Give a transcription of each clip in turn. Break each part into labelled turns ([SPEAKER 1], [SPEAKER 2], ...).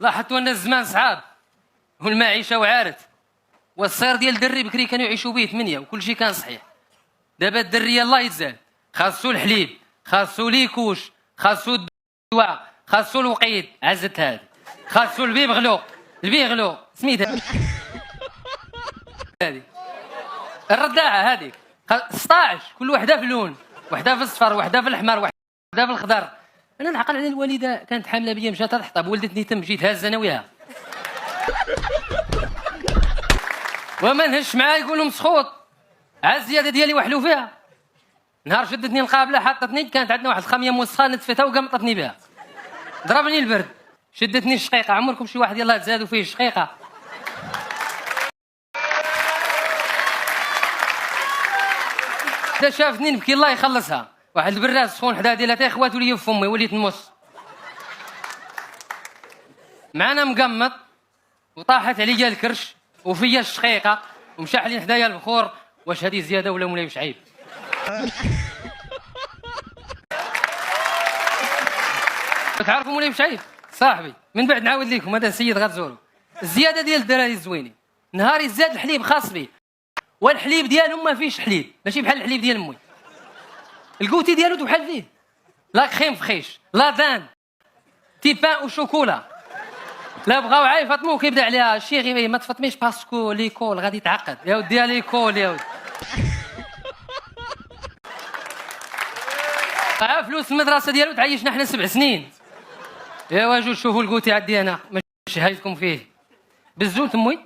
[SPEAKER 1] لاحظت ان الزمان صعاب والمعيشه وعارت، والصير ديال الدري بكري كانوا يعيشوا به 8 وكل شيء كان صحيح. دابا الدري الله يتزال، خاصو الحليب، خاصو ليكوش، خاصو الدواء، خاصو الوقيد، عزت هذه، خاصو البيغلو سميتها هذه الرداعه هذيك 16 كل وحده في لون، وحده في الصفر، وحده في الاحمر، وحده في الخضر. انا نعقل على الوالده كانت حامله بيا مشات تحطب، ولدتني تم جيت هاز انا وياها وما نهش معاه يقولوا مسخوط على الزياده ديالي وحلو فيها. نهار شدتني القابله حطتني، كانت عندنا واحد الخاميه موسخه نتفتها وقمطتني بها، ضربني البرد، شدتني الشقيقه. عمركم شي واحد يلاه تزادوا فيه الشقيقه؟ دا شافتني نبكي الله يخلصها، واحد البراز سخون حدا ديالها خواتو لي في امي، وليت نمص معنا مقمط وطاحت عليا الكرش وفيا الشقيقه ومشى حلي حدايا البخور. واش هذه زياده ولا مولاي واش عيب؟ تعرفوا مولاي واش عيب؟ صاحبي من بعد نعاود لكم، هذا السيد غتزورو. الزياده ديال الدراري الزوينين نهار يزاد الحليب خاص به، والحليب ديالهم ما فيش حليب، ماشي بحال الحليب ديال امي. الكوتي ديالو بحال فيه لا كريم فخيش لا دان تي بان او شوكولا. لا بغاو عا يفطمو كيبدا عليها شيخي ما تفطميش باسكو ليكول غادي تعقد يا ودي. ليكول يا ودي فلوس المدرسه ديالو تعيشنا حنا 7 سنين. يا واجو شوفوا الكوتي عندي انا ماشي هايتكم فيه بالزوت امي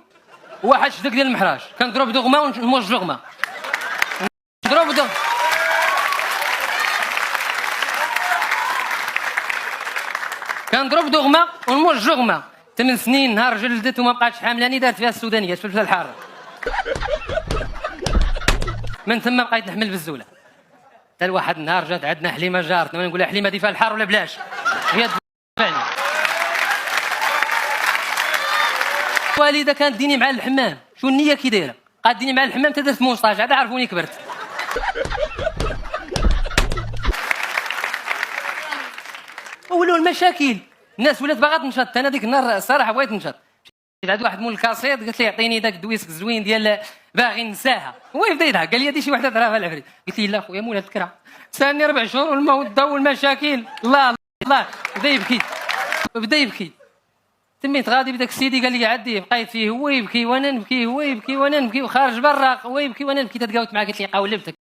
[SPEAKER 1] واحد شدك ديال المحراج كنضرب دغمه ونموج دغمه نضرب دغمه كنضرب دغمه ونموج دغمه. 8 سنين نهار جلدت وما بقاتش حاملاني دارت فيها السودانيه الفلفله الحاره. من ثم بقيت نحمل بالزوله. حتى واحد النهار جات عندنا حليمه جارتنا، ما نقول لها حليمه دي فيها الحار ولا بلاش، هي تدفعني. الوالده كانت ديني مع الحمام، شو النيه كي دايره؟ قاد ديني مع الحمام تدرت موسطاج عاد عرفوني كبرت. ولو المشاكل الناس ولات باغا تنشط. انا ديك النهار الصراحه بغيت نشط، مشيت عند واحد مول الكاسيط قلت له يعطيني داك الدويسك الزوين ديال باغي ننساها. هو يبدا يضحك قال لي هذه شي وحده تعرفها العفريت. قلت له لا خويا مولا تكره سالني 4 شهور والموده والمشاكل. الله بدا يبكي تميت غادي بداك السيدي قال لي عدي. بقيت فيه هو يبكي وانا نبكي، هو يبكي وانا نبكي، وخارج برا هو يبكي وانا نبكي. تتقاوت معاه قلت لي قاولبتك